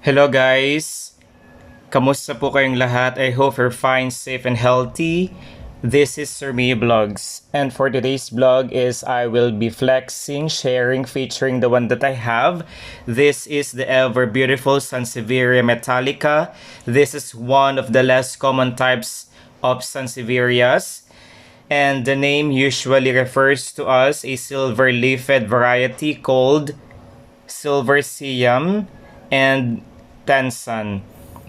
Hello guys! Kamusta po kayong lahat? I hope you're fine, safe, and healthy. This is Sir Me Vlogs. And for today's vlog is I will be flexing, sharing, featuring the one that I have. This is the ever beautiful Sansevieria Metallica. This is one of the less common types of Sansevierias. And the name usually refers to us a silver-leafed variety called Silver Siam and Tansan.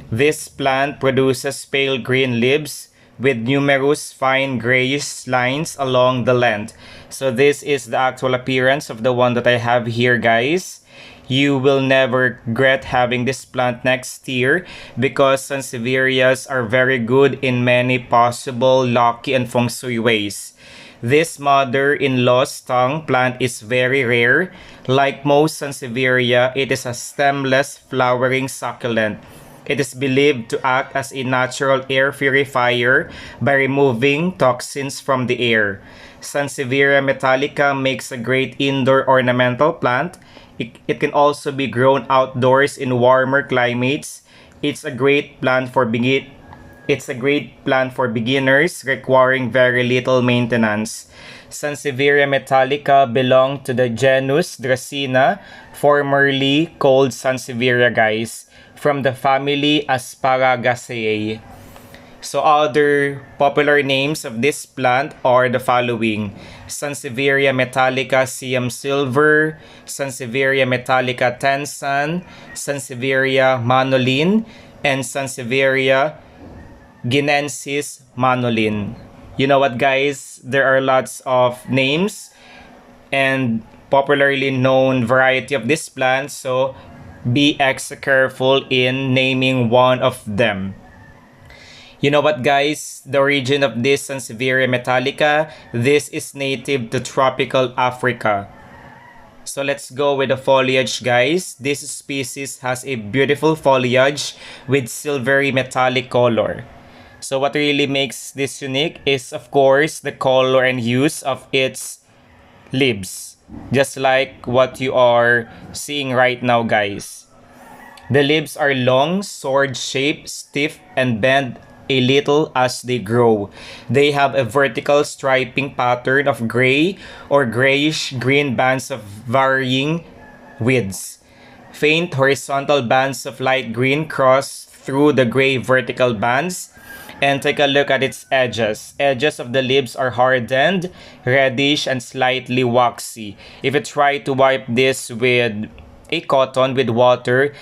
This plant produces pale green leaves with numerous fine grayish lines along the length. So this is the actual appearance of the one that I have here, guys. You will never regret having this plant next year because Sansevierias are very good in many possible lucky and feng shui ways. This mother-in-law's tongue plant is very rare. Like most Sansevieria, it is a stemless flowering succulent. It is believed to act as a natural air purifier by removing toxins from the air. Sansevieria metallica makes a great indoor ornamental plant. It can also be grown outdoors in warmer climates. It's a great plant for beginners requiring very little maintenance. Sansevieria metallica belong to the genus Dracena, formerly called Sansevieria, guys, from the family Asparagaceae. So other popular names of this plant are the following: Sansevieria Metallica Silver, Sansevieria Metallica Tensan, Sansevieria Manolin, and Sansevieria Guinensis Manolin. You know what, guys? There are lots of names and popularly known variety of this plant, so be extra careful in naming one of them. You know what, guys? The origin of this Sansevieria metallica, this is native to tropical Africa. So let's go with the foliage, guys. This species has a beautiful foliage with silvery metallic color. So what really makes this unique is, of course, the color and hues of its leaves. Just like what you are seeing right now, guys. The leaves are long, sword-shaped, stiff, and bend a little as they grow. They have a vertical striping pattern of gray or grayish-green bands of varying widths. Faint horizontal bands of light green cross through the gray vertical bands. And take a look at its edges. Edges of the leaves are hardened, reddish, and slightly waxy. If you try to wipe this with a cotton with water,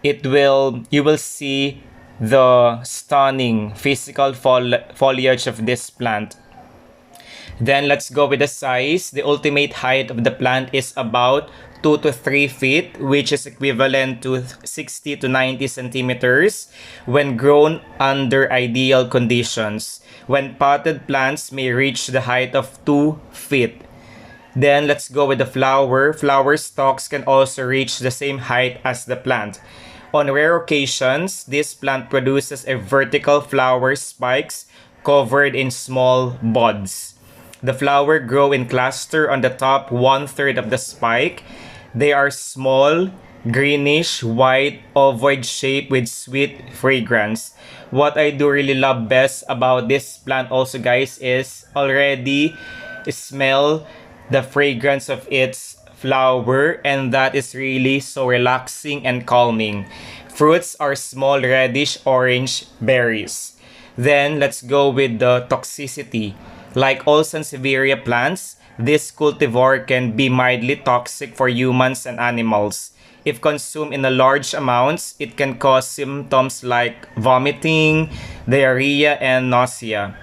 you will see the stunning physical foliage of this plant. Then let's go with the size. The ultimate height of the plant is about 2 to 3 feet, which is equivalent to 60 to 90 centimeters when grown under ideal conditions. When potted plants may reach the height of 2 feet. Then let's go with the flower. Flower stalks can also reach the same height as the plant. On rare occasions, this plant produces a vertical flower spikes covered in small buds. The flower grow in cluster on the top one-third of the spike. They are small, greenish, white, ovoid shape with sweet fragrance. What I do really love best about this plant also, guys, is already smell the fragrance of its flower, and that is really so relaxing and calming. Fruits are small reddish orange berries. Then let's go with the toxicity. Like all Sansevieria plants, this cultivar can be mildly toxic for humans and animals. If consumed in a large amounts, it can cause symptoms like vomiting, diarrhea, and nausea.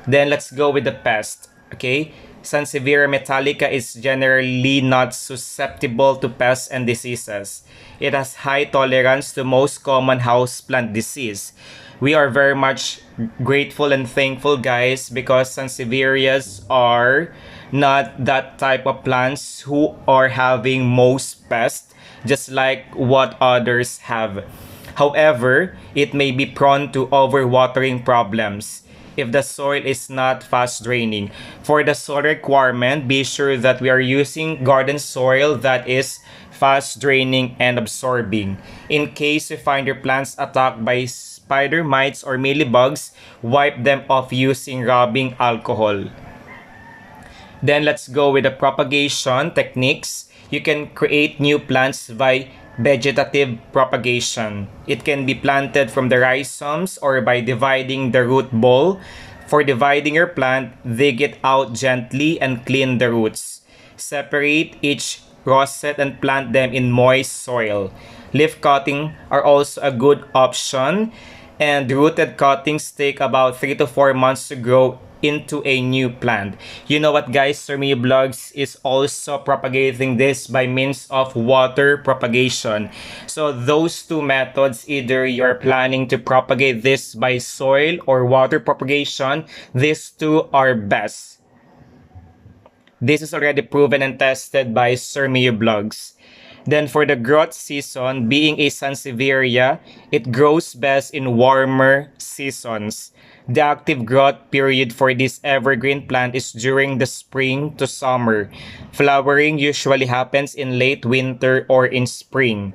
Then let's go with the pest. Okay, Sansevieria metallica is generally not susceptible to pests and diseases. It has high tolerance to most common houseplant disease. We are very much grateful and thankful, guys, because Sansevierias are not that type of plants who are having most pests, just like what others have. However, it may be prone to overwatering problems if the soil is not fast draining. For the soil requirement, be sure that we are using garden soil that is fast draining, and absorbing. In case you find your plants attacked by spider mites or mealybugs, wipe them off using rubbing alcohol. Then let's go with the propagation techniques. You can create new plants by vegetative propagation. It can be planted from the rhizomes or by dividing the root ball. For dividing your plant, dig it out gently and clean the roots. Separate each rosette and plant them in moist soil. Leaf cutting are also a good option, and rooted cuttings take about 3 to 4 months to grow into a new plant. You know what, guys? Sermio Blogs is also propagating this by means of water propagation. So those two methods, either you're planning to propagate this by soil or water propagation, these two are best. This is already proven and tested by Sermio Blogs. Then for the growth season, being a Sansevieria, it grows best in warmer seasons. The active growth period for this evergreen plant is during the spring to summer. Flowering usually happens in late winter or in spring.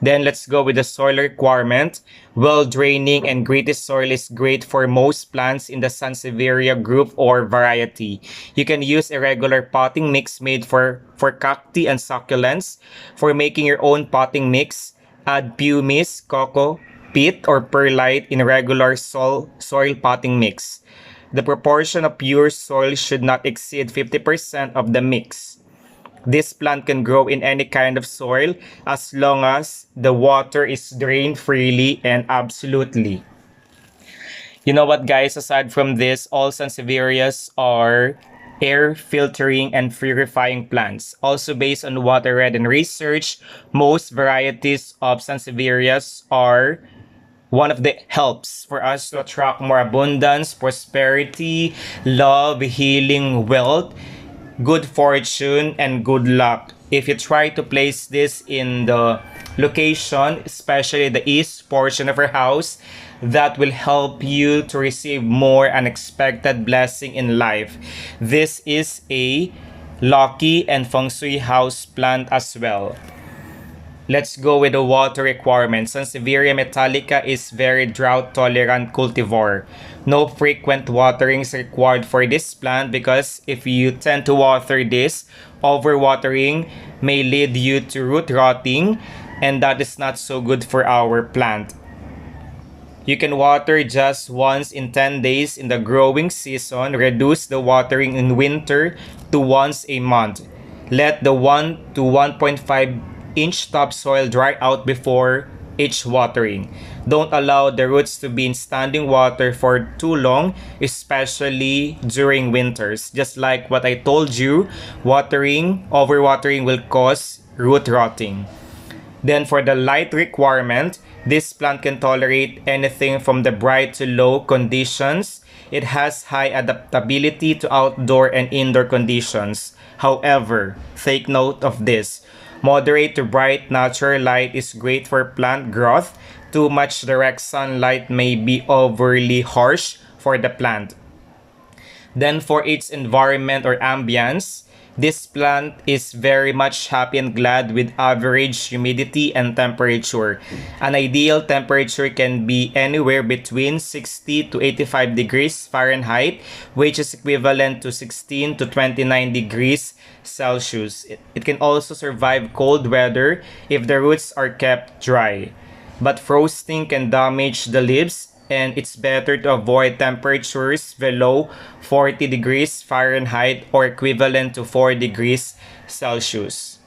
Then let's go with the soil requirement. Well-draining and gritty soil is great for most plants in the Sansevieria group or variety. You can use a regular potting mix made for cacti and succulents. For making your own potting mix, add pumice, cocoa, peat, or perlite in regular soil potting mix. The proportion of pure soil should not exceed 50% of the mix. This plant can grow in any kind of soil as long as the water is drained freely and absolutely. You know what, guys? Aside from this, all Sansevierias are air filtering and purifying plants. Also, based on what I read in research, most varieties of Sansevierias are one of the helps for us to attract more abundance, prosperity, love, healing, wealth, good fortune, and good luck. If you try to place this in the location, especially the east portion of your house, that will help you to receive more unexpected blessing in life. This is a lucky and feng shui house plant as well. Let's go with the water requirements. Sansevieria Metallica is very drought-tolerant cultivar. No frequent watering is required for this plant because if you tend to water this, overwatering may lead you to root rotting, and that is not so good for our plant. You can water just once in 10 days in the growing season. Reduce the watering in winter to once a month. Let the 1 to 1.5-inch topsoil dry out before each watering. Don't allow the roots to be in standing water for too long, especially during winters. Just like what I told you, overwatering will cause root rotting. Then for the light requirement, this plant can tolerate anything from the bright to low conditions. It has high adaptability to outdoor and indoor conditions. However, take note of this. Moderate to bright natural light is great for plant growth. Too much direct sunlight may be overly harsh for the plant. Then for its environment or ambience, this plant is very much happy and glad with average humidity and temperature. An ideal temperature can be anywhere between 60 to 85 degrees Fahrenheit, which is equivalent to 16 to 29 degrees Celsius. It can also survive cold weather if the roots are kept dry. But frosting can damage the leaves, and it's better to avoid temperatures below 40 degrees Fahrenheit or equivalent to 4 degrees Celsius.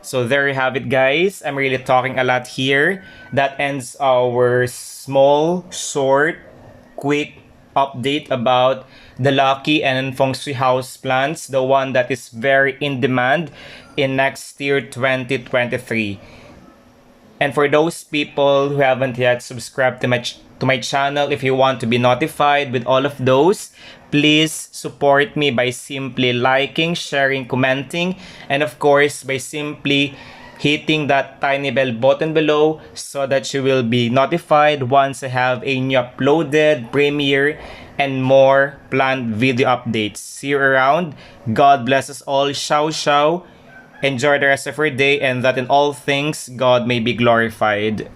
So there you have it, guys. I'm really talking a lot here. That ends our small, short, quick update about the lucky and feng shui house plants, the one that is very in demand in next year 2023. And for those people who haven't yet subscribed to my channel, if you want to be notified with all of those, please support me by simply liking, sharing, commenting, and of course by simply hitting that tiny bell button below so that you will be notified once I have a new uploaded, premiere, and more planned video updates. See you around. God bless us all. Ciao, ciao. Enjoy the rest of your day, and that in all things God may be glorified.